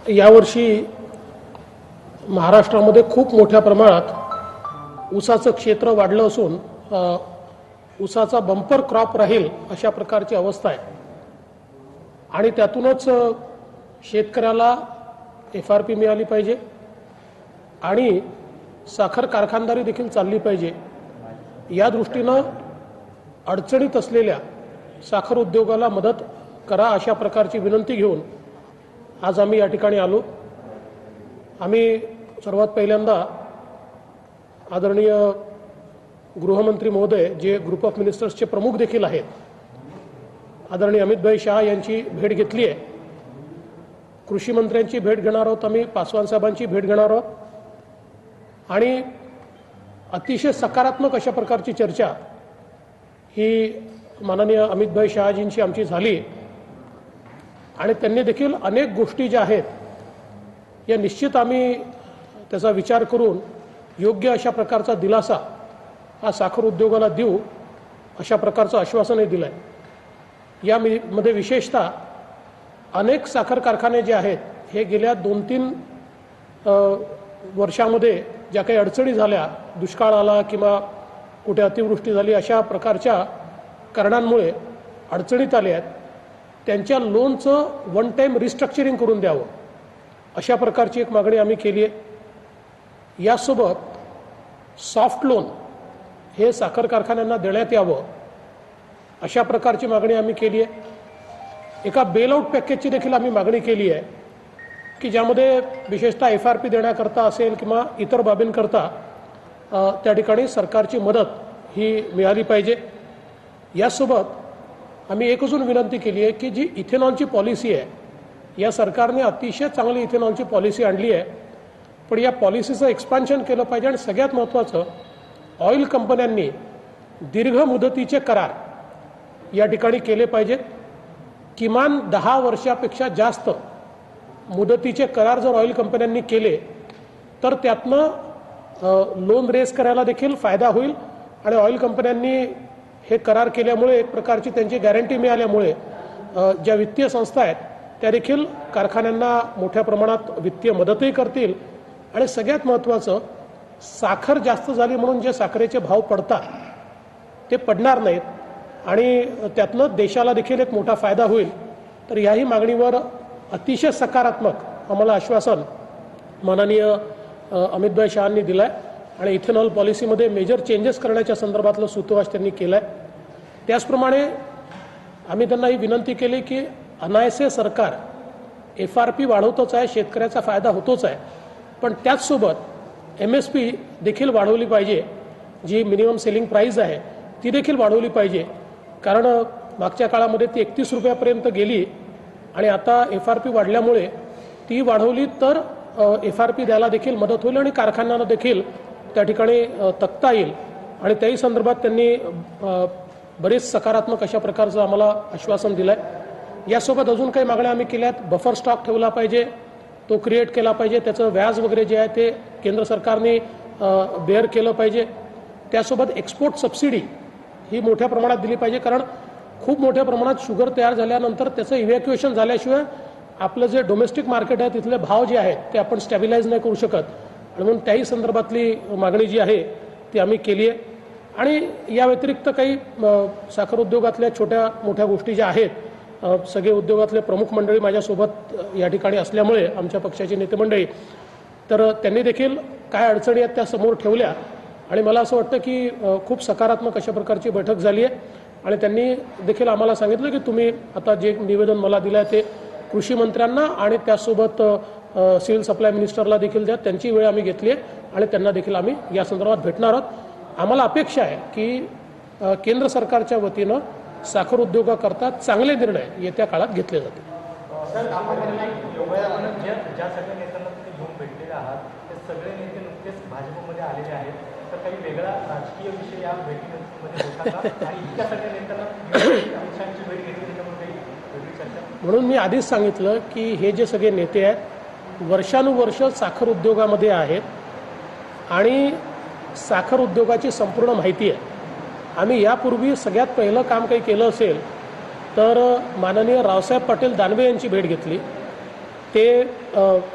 यावर्षी महाराष्ट्रामध्ये खूप मोठ्या प्रमाणात ऊसाचं क्षेत्र वाढलं असून ऊसाचा बंपर क्रॉप राहील अशा प्रकारची अवस्था आहे आणि त्यातूनच शेतकऱ्याला FRP मिळाली पाहिजे आणि साखर कारखानदारी देखील चालली पाहिजे। या दृष्टीनं अडचणीत असलेल्या साखर उद्योगाला मदत करा अशा प्रकारची विनंती घेऊन आज आम्ही या ठिकाणी आलो। आम्ही सर्वात पहिल्यांदा आदरणीय गृहमंत्री महोदय जे ग्रुप ऑफ मिनिस्टर्सचे प्रमुख देखील आहेत आदरणीय अमित शाह यांची भेट घेतली आहे। कृषी मंत्र्यांची भेट घेणार आहोत, आम्ही पासवान साहेबांची भेट घेणार आहोत आणि अतिशय सकारात्मक अशा प्रकारची चर्चा ही माननीय अमित शहाजींची आमची झाली आणि त्यांनी देखील अनेक गोष्टी ज्या आहेत या निश्चित आम्ही त्याचा विचार करून योग्य अशा प्रकारचा दिलासा हा साखर उद्योगाला देऊ अशा प्रकारचं आश्वासनही दिलं आहे। यामध्ये विशेषतः अनेक साखर कारखाने जे आहेत हे गेल्या 2-3 वर्षामध्ये ज्या काही अडचणी झाल्या, दुष्काळ आला किंवा कुठे अतिवृष्टी झाली अशा प्रकारच्या कारणांमुळे अडचणीत आले आहेत, त्यांच्या लोनचं वन टाईम रिस्ट्रक्चरिंग करून द्यावं अशा प्रकारची एक मागणी आम्ही केली आहे। यासोबत सॉफ्ट लोन हे साखर कारखान्यांना देण्यात यावं अशा प्रकारची मागणी आम्ही केली आहे। एका बेलआउट पॅकेजची देखील आम्ही मागणी केली आहे की ज्यामध्ये विशेषतः FRP देण्याकरता असेल किंवा इतर बाबींकरता त्या ठिकाणी सरकारची मदत ही मिळाली पाहिजे। यासोबत आम्ही एक अजून विनंती केली आहे की जी इथेनॉलची पॉलिसी आहे या सरकारने अतिशय चांगली इथेनॉलची पॉलिसी आणली आहे, पण या पॉलिसीचं एक्सपान्शन केलं पाहिजे आणि सगळ्यात महत्त्वाचं ऑइल कंपन्यांनी दीर्घ मुदतीचे करार या ठिकाणी केले पाहिजेत। किमान 10 वर्षापेक्षा जास्त मुदतीचे करार जर ऑइल कंपन्यांनी केले तर त्यातनं लोन रेस करायला देखील फायदा होईल आणि ऑइल कंपन्यांनी हे करार केल्यामुळे एक प्रकारची त्यांची गॅरंटी मिळाल्यामुळे ज्या वित्तीय संस्था आहेत त्या देखील कारखान्यांना मोठ्या प्रमाणात वित्तीय मदतही करतील आणि सगळ्यात महत्त्वाचं साखर जास्त झाली म्हणून जे साखरेचे भाव पडतात ते पडणार नाहीत आणि त्यातनं देशाला देखील एक मोठा फायदा होईल। तर याही मागणीवर अतिशय सकारात्मक आम्हाला आश्वासन माननीय अमित शहांनी दिलं आहे आणि इथेनॉल पॉलिसीमध्ये मेजर चेंजेस करण्याच्या संदर्भातलं सूतोवाच त्यांनी केलं आहे। त्याचप्रमाणे आम्ही त्यांना ही विनंती केली की अनायसे सरकार FRP वाढवतोच आहे, शेतकऱ्याचा फायदा होतोच आहे, पण त्याचसोबत MSP देखील वाढवली पाहिजे, जी मिनिमम सेलिंग प्राईस आहे ती देखील वाढवली पाहिजे, कारण मागच्या काळामध्ये ती 31 रुपयापर्यंत गेली आणि आता FRP वाढल्यामुळे ती वाढवली तर FRP द्यायला देखील मदत होईल आणि कारखान्यांना देखील त्या ठिकाणी तक्ता येईल आणि त्याही संदर्भात त्यांनी बरेच सकारात्मक अशा प्रकारचं आम्हाला आश्वासन दिलं आहे। यासोबत अजून काही मागण्या आम्ही केल्या आहेत। बफर स्टॉक ठेवला पाहिजे, तो क्रिएट केला पाहिजे, त्याचं व्याज वगैरे जे आहे ते केंद्र सरकारने बेअर केलं पाहिजे। त्यासोबत एक्सपोर्ट सबसिडी ही मोठ्या प्रमाणात दिली पाहिजे, कारण खूप मोठ्या प्रमाणात शुगर तयार झाल्यानंतर त्याचं इव्हॅक्युएशन झाल्याशिवाय आपलं जे डोमेस्टिक मार्केट आहे तिथले भाव जे आहेत ते आपण स्टॅबिलाइज नाही करू शकत आणि म्हणून त्याही संदर्भातली मागणी जी आहे ती आम्ही केली आहे। आणि या व्यतिरिक्त काही साखर उद्योगातल्या छोट्या मोठ्या गोष्टी ज्या आहेत, सगळे उद्योगातले प्रमुख मंडळी माझ्यासोबत या ठिकाणी असल्यामुळे आमच्या पक्षाची नेते मंडळी, तर त्यांनी देखील काय अडचणी आहेत त्या समोर ठेवल्या आणि मला असं वाटतं की खूप सकारात्मक अशा प्रकारची बैठक झाली आहे आणि त्यांनी देखील आम्हाला सांगितलं की तुम्ही आता जे निवेदन मला दिलं आहे ते कृषी मंत्र्यांना आणि त्यासोबत सिव्हिल सप्लाय मिनिस्टरला देखील द्या, त्यांची वेळ आम्ही घेतली आहे आणि त्यांना देखील आम्ही या संदर्भात भेटणार आहोत। आम्हाला अपेक्षा आहे की केंद्र सरकारच्या वतीनं साखर उद्योगाकरता चांगले निर्णय येत्या काळात घेतले जातील। सगळे नेते नुकतेच भाजपमध्ये आलेले आहेत, तर काही वेगळा राजकीय विषय या भेटीमध्ये होता आणि इतक्या सगळ्या नेत्यांना अमित शहांची भेट घेतली त्याच्यामुळे काही वेगळी चर्चा? म्हणून मी आधीच सांगितलं की हे जे सगळे नेते आहेत वर्षानुवर्ष साखर उद्योगामध्ये आहेत आणि साखर उद्योगाची संपूर्ण माहिती आहे। आम्ही यापूर्वी सगळ्यात पहिलं काम काही केलं असेल तर माननीय रावसाहेब पाटील दानवे यांची भेट घेतली ते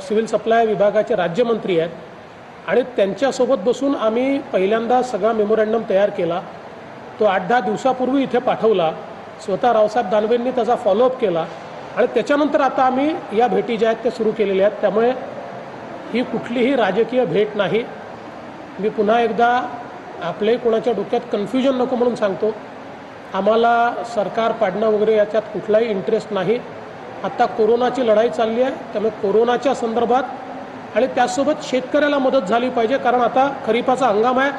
सिव्हिल सप्लाय विभागाचे राज्यमंत्री आहेत आणि त्यांच्यासोबत बसून आम्ही पहिल्यांदा सगळा मेमोरँडम तयार केला. तो 8-10 दिवसापूर्वी इथे पाठवला. स्वतः रावसाहेब दानवेंनी त्याचा फॉलोअप केला आणि त्याच्यानंतर आता आम्ही या भेटी ज्या आहेत त्या सुरू केलेल्या आहेत. त्यामुळे ही कुठलीही राजकीय भेट नाही. मी पुन्हा एकदा आपले कोणाच्या डोक्यात कन्फ्युजन नको म्हणून सांगतो, आम्हाला सरकार पाडणं वगैरे याच्यात कुठलाही इंटरेस्ट नाही. आत्ता कोरोनाची लढाई चालली आहे, त्यामुळे कोरोनाच्या संदर्भात आणि त्यासोबत शेतकऱ्याला मदत झाली पाहिजे, कारण आता खरीपाचा हंगाम आहे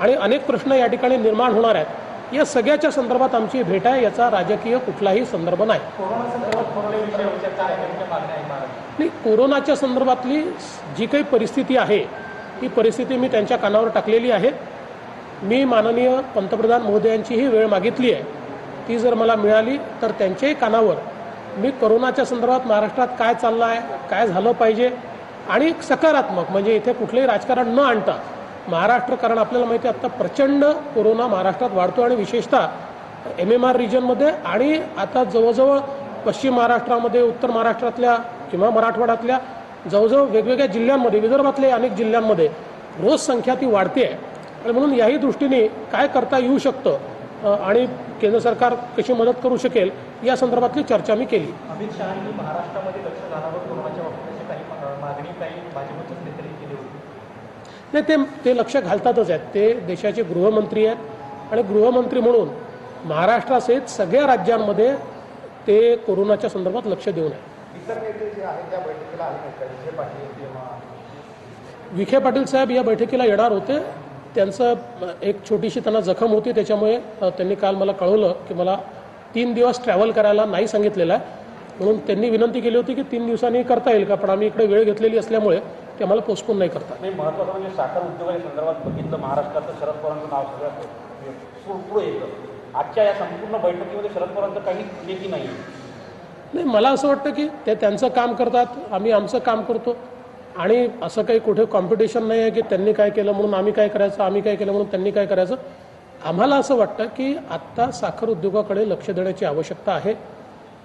आणि अनेक प्रश्न या ठिकाणी निर्माण होणार आहेत. या सगळ्याच्या संदर्भात आमची भेट आहे. याचा राजकीय कुठलाही संदर्भ नाही. कोरोना संदर्भात कोणते विषय होते, काय नेमक्या मागण्या आहे महाराष्ट्र? नाही, कोरोनाच्या संदर्भातली जी काही परिस्थिती आहे ही परिस्थिती मी त्यांच्या कानावर टाकलेली आहे. मी माननीय पंतप्रधान महोदयांचीही वेळ मागितली आहे. ती जर मला मिळाली तर त्यांच्याही कानावर मी कोरोनाच्या संदर्भात महाराष्ट्रात काय चाललं आहे, काय झालं पाहिजे आणि सकारात्मक म्हणजे इथे कुठलंही राजकारण न आणता महाराष्ट्र, कारण आपल्याला माहिती आहे आत्ता प्रचंड कोरोना महाराष्ट्रात वाढतो आणि विशेषतः MMR रिजनमध्ये आणि आता जवळजवळ पश्चिम महाराष्ट्रामध्ये, उत्तर महाराष्ट्रातल्या किंवा मराठवाड्यातल्या जवळजवळ वेगवेगळ्या जिल्ह्यांमध्ये, विदर्भातल्या अनेक जिल्ह्यांमध्ये रोज संख्या ती वाढते आहे. आणि म्हणून याही दृष्टीने काय करता येऊ शकतं आणि केंद्र सरकार कशी मदत करू शकेल या संदर्भातली चर्चा मी केली. अमित शहानी महाराष्ट्रामध्ये लक्ष घालावं कोरोनाच्या बाबतीत काही मागणी काही भाजपच्याच नेत्यांनी केली होती. नाही, ते लक्ष घालतातच आहेत. ते देशाचे गृहमंत्री आहेत आणि गृहमंत्री म्हणून महाराष्ट्रासहित सगळ्या राज्यांमध्ये ते कोरोनाच्या संदर्भात लक्ष देऊन आहे. इतर नेते जे आहेत त्या बैठकीला आले नाहीत का? विखे पाटील किंवा विखे पाटील साहेब या बैठकीला येणार होते. त्यांचं एक छोटीशी त्यांना जखम होती, त्याच्यामुळे त्यांनी काल मला कळवलं की मला 3 दिवस ट्रॅव्हल करायला नाही सांगितलेलं आहे. म्हणून त्यांनी विनंती केली होती की 3 दिवसांनी करता येईल का, पण आम्ही इकडे वेळ घेतलेली असल्यामुळे ते आम्हाला पोस्टपोन नाही करता. नाही, महत्त्वाचं म्हणजे साखर उद्योगाच्या संदर्भात बघितलं महाराष्ट्राचं शरद पवारांचं नाव सगळ्यात पुढे येतं. आजच्या या संपूर्ण बैठकीमध्ये शरद पवारांचं काही लेखी नाही. नाही, मला असं वाटतं की ते त्यांचं काम करतात, आम्ही आमचं काम करतो आणि असं काही कुठे कॉम्पिटिशन नाही आहे की त्यांनी काय केलं म्हणून आम्ही काय करायचं, आम्ही काय केलं म्हणून त्यांनी काय करायचं. आम्हाला असं वाटतं की आत्ता साखर उद्योगाकडे लक्ष देण्याची आवश्यकता आहे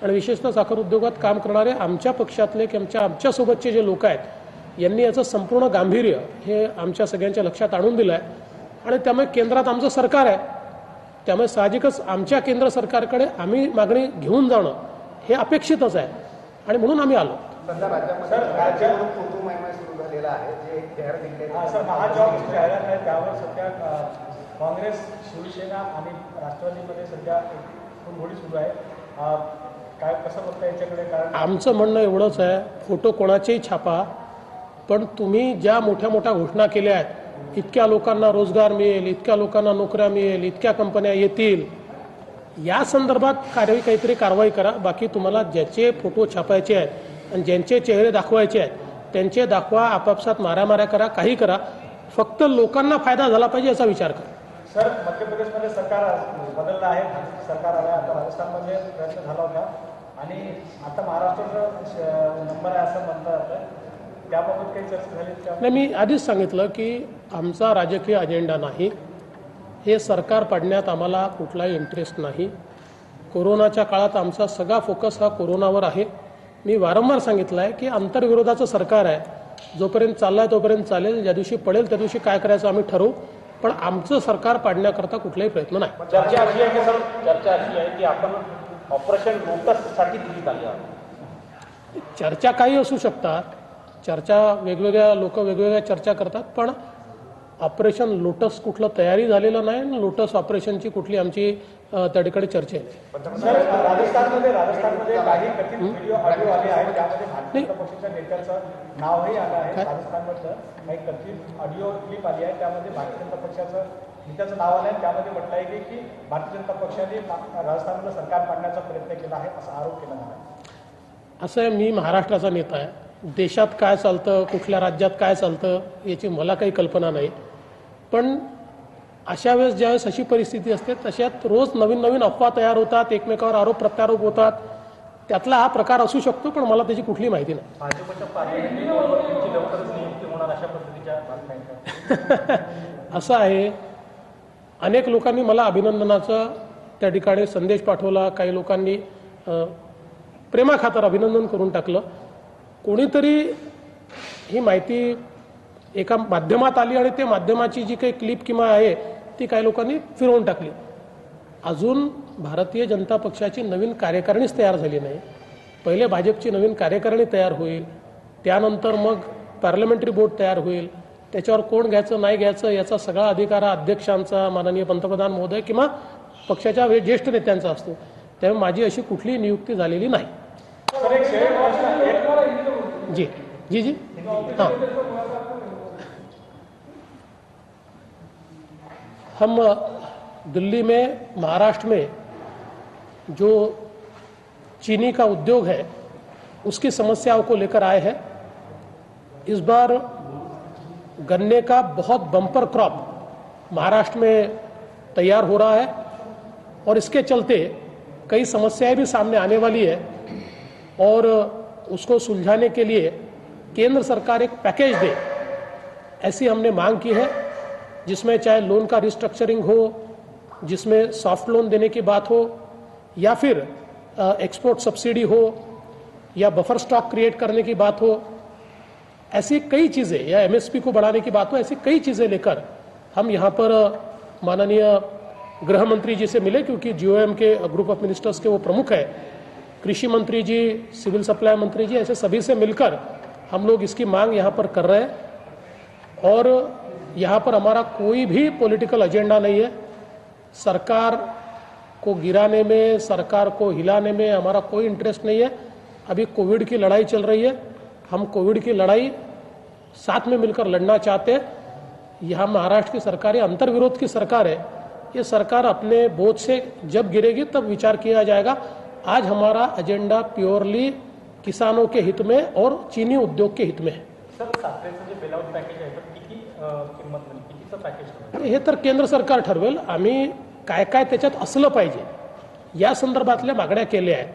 आणि विशेषतः साखर उद्योगात काम करणारे आमच्या पक्षातले किंवा आमच्यासोबतचे जे लोक आहेत यांनी याचं संपूर्ण गांभीर्य हे आमच्या सगळ्यांच्या लक्षात आणून दिलं आहे आणि त्यामुळे केंद्रात आमचं सरकार आहे. त्यामुळे साहजिकच आमच्या केंद्र सरकारकडे आम्ही मागणी घेऊन जाणं हे अपेक्षितच आहे आणि म्हणून आम्ही आलो. सध्या राज्यामध्ये राज्यावरून कुटुंब महिमा सुरू झालेला आहे, जे एक जाहिरात निघली आहे. असं महाजॉबची जाहिरात आहे, त्यावर सध्या काँग्रेस, शिवसेना आणि राष्ट्रवादीमध्ये सध्या कुणबोडी सुरू आहे. काय कसं बघता याच्याकडे? कारण आमचं म्हणणं एवढंच आहे, फोटो कोणाचेही छापा, पण तुम्ही ज्या मोठ्या मोठ्या घोषणा केल्या आहेत, इतक्या लोकांना रोजगार मिळेल, इतक्या लोकांना नोकऱ्या मिळेल, इतक्या कंपन्या येतील, या संदर्भात काहीतरी कारवाई करा. बाकी तुम्हाला ज्याचे फोटो छापायचे आहेत आणि ज्यांचे चेहरे दाखवायचे आहेत त्यांचे दाखवा, आपापसात मारामाऱ्या करा, काही करा, फक्त लोकांना फायदा झाला पाहिजे याचा विचार करा. सर, मध्य प्रदेशमध्ये सरकार बदललं आहे, सरकार आलं, आता राजस्थानमध्ये प्रयत्न झाला होता आणि आता महाराष्ट्राचा नंबर आहे असं म्हणता जातं. त्याबाबत काही चर्चा झाली का? नाही, मी आधीच सांगितलं की आमचा राजकीय अजेंडा नाही. हे सरकार पाडण्यात आम्हाला कुठलाही इंटरेस्ट नाही. कोरोनाच्या काळात आमचा सगळा फोकस हा कोरोनावर आहे. मी वारंवार सांगितलं आहे की आंतरविरोधाचं सरकार आहे, जोपर्यंत चाललं आहे तोपर्यंत चालेल, ज्या दिवशी पडेल त्या दिवशी काय करायचं आम्ही ठरवू, पण आमचं सरकार पाडण्याकरता कुठलाही प्रयत्न नाही. चर्चा अशी आहे की सर, चर्चा अशी आहे की आपण ऑपरेशन लोटससाठी दिल्लीत आले आहोत. चर्चा काही असू शकतात, चर्चा वेगवेगळ्या लोक वेगवेगळ्या चर्चा करतात, पण ऑपरेशन लोटस कुठलं तयारी झालेलं नाही आणि लोटस ऑपरेशनची कुठली आमची त्या ठिकाणी चर्चा आहे. सर, राजस्थानमध्ये काही कथित व्हिडिओ ऑडिओ आले आहेत, त्यामध्ये भारतीय जनता पक्षाच्या नेत्याचं नावही आलं आहे. राजस्थानमधलं काही कथित ऑडिओ क्लिप आली आहे, त्यामध्ये भारतीय जनता पक्षाचं नेत्याचं नाव आलं आहे. त्यामध्ये म्हटलं आहे की भारतीय जनता पक्षाने राजस्थानमधलं सरकार पाडण्याचा प्रयत्न केला आहे, असा आरोप केला आहे. असं आहे, मी महाराष्ट्राचा नेता आहे. देशात काय चालतं, कुठल्या राज्यात काय चालतं याची मला काही कल्पना नाही, पण अशा वेळेस ज्यावेळेस अशी परिस्थिती असते तशात रोज नवीन नवीन अफवा तयार होतात, एकमेकावर आरोप प्रत्यारोप होतात. त्यातला हा प्रकार असू शकतो, पण मला त्याची कुठली माहिती नाही. भाजपच्या पार्लमेंटची लवकरच नियुक्ती होणार अशा पद्धतीच्या बातम्या असं आहे, अनेक लोकांनी मला अभिनंदनाचा त्या ठिकाणी संदेश पाठवला, काही लोकांनी प्रेमाखातर अभिनंदन करून टाकलं. कोणीतरी ही माहिती एका माध्यमात आली आणि ते माध्यमाची जी काही क्लिप किंवा आहे ती काही लोकांनी फिरवून टाकली. अजून भारतीय जनता पक्षाची नवीन कार्यकारिणीच तयार झाली नाही. पहिले भाजपची नवीन कार्यकारिणी तयार होईल, त्यानंतर मग पार्लमेंटरी बोर्ड तयार होईल. त्याच्यावर कोण घ्यायचं नाही घ्यायचं याचा सगळा अधिकार अध्यक्षांचा, माननीय पंतप्रधान महोदय किंवा पक्षाच्या ज्येष्ठ नेत्यांचा असतो. त्यामुळे माझी अशी कुठलीही नियुक्ती झालेली नाही. जी जी जी हाँ, हम दिल्ली में, महाराष्ट्र में जो चीनी का उद्योग है उसकी समस्याओं को लेकर आए हैं. इस बार गन्ने का बहुत बम्पर क्रॉप महाराष्ट्र में तैयार हो रहा है और इसके चलते कई समस्याएं भी सामने आने वाली है और उसको सुलझाने के लिए केंद्र सरकार एक पैकेज दे, ऐसी हमने मांग की है, जिसमें चाहे लोन का रिस्ट्रक्चरिंग हो, जिसमें सॉफ्ट लोन देने की बात हो, या फिर एक्सपोर्ट सब्सिडी हो, या बफर स्टॉक क्रिएट करने की बात हो, ऐसी कई चीज़ें, या एमएसपी को बढ़ाने की बात हो, ऐसी कई चीज़ें लेकर हम यहाँ पर माननीय गृह मंत्री जी से मिले, क्योंकि जीओएम के ग्रुप ऑफ मिनिस्टर्स के वो प्रमुख है, कृषि मंत्री जी, सिविल सप्लाई मंत्री जी, ऐसे सभी से मिलकर हम लोग इसकी मांग यहाँ पर कर रहे हैं. और यहाँ पर हमारा कोई भी पॉलिटिकल एजेंडा नहीं है. सरकार को गिराने में, सरकार को हिलाने में हमारा कोई इंटरेस्ट नहीं है. अभी कोविड की लड़ाई चल रही है, हम कोविड की लड़ाई साथ में मिलकर लड़ना चाहते हैं. यहाँ महाराष्ट्र की सरकार है, अंतर्विरोध की सरकार है. ये सरकार अपने बोझ से जब गिरेगी तब विचार किया जाएगा. आज हमारा एजेंडा प्योरली किसानों के हित में और चीनी उद्योग के हित में है. सर, साखरेचं जे बेलआउट पॅकेज आहे तर किती किंमत म्हणजे कितीचं पॅकेज? हे तर केंद्र सरकार ठरवेल. आम्ही काय काय त्याच्यात असलं पाहिजे या संदर्भातल्या मागण्या केल्या आहेत.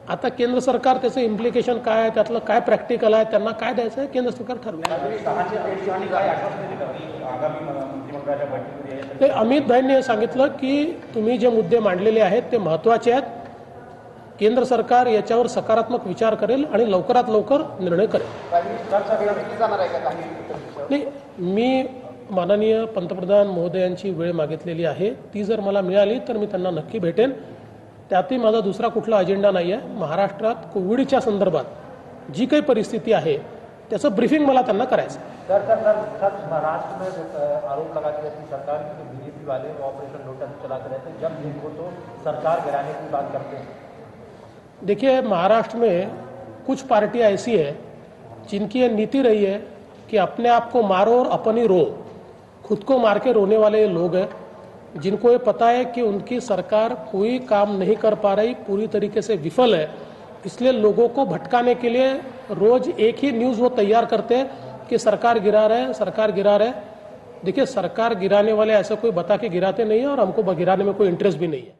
आता केंद्र सरकार त्याचं इम्प्लिकेशन काय आहे, त्यातलं काय प्रॅक्टिकल आहे, त्यांना काय द्यायचं आहे, केंद्र सरकार ठरवेल. ते अमित भाईंनी हे सांगितलं की तुम्ही जे मुद्दे मांडलेले आहेत ते महत्त्वाचे आहेत. केंद्र सरकार याच्यावर सकारात्मक विचार करेल आणि लवकरात लवकर निर्णय करेल. नाही, मी माननीय पंतप्रधान महोदयांची वेळ मागितलेली आहे. ती जर मला मिळाली तर मी त्यांना नक्की भेटेन. त्यातही माझा दुसरा कुठला अजेंडा नाही आहे. महाराष्ट्रात कोविडच्या संदर्भात जी काही परिस्थिती आहे त्याचं ब्रीफिंग मला त्यांना करायचं आहे. सर, महाराष्ट्र में आरोप लगा दिया कि सरकार के बीजेपी वाले ऑपरेशन लोटस चलाते रहते हैं, जब जिनको तो सरकार गिराने की बात करते हैं. देखिए, महाराष्ट्र में कुछ पार्टियां ऐसी है जिनकी ये नीति रही है कि अपने आप को मारो और अपनी रो. खुद को मार के रोने वाले लोग हैं, जिनको ये पता है कि उनकी सरकार कोई काम नहीं कर पा रही, पूरी तरीके से विफल है. इसलिए लोगों को भटकाने के लिए रोज एक ही न्यूज़ वो तैयार करते हैं कि सरकार गिरा रहे हैं, सरकार गिरा रहे हैं. देखिए, सरकार गिराने वाले ऐसा कोई बता के गिराते नहीं है और हमको गिराने में कोई इंटरेस्ट भी नहीं है.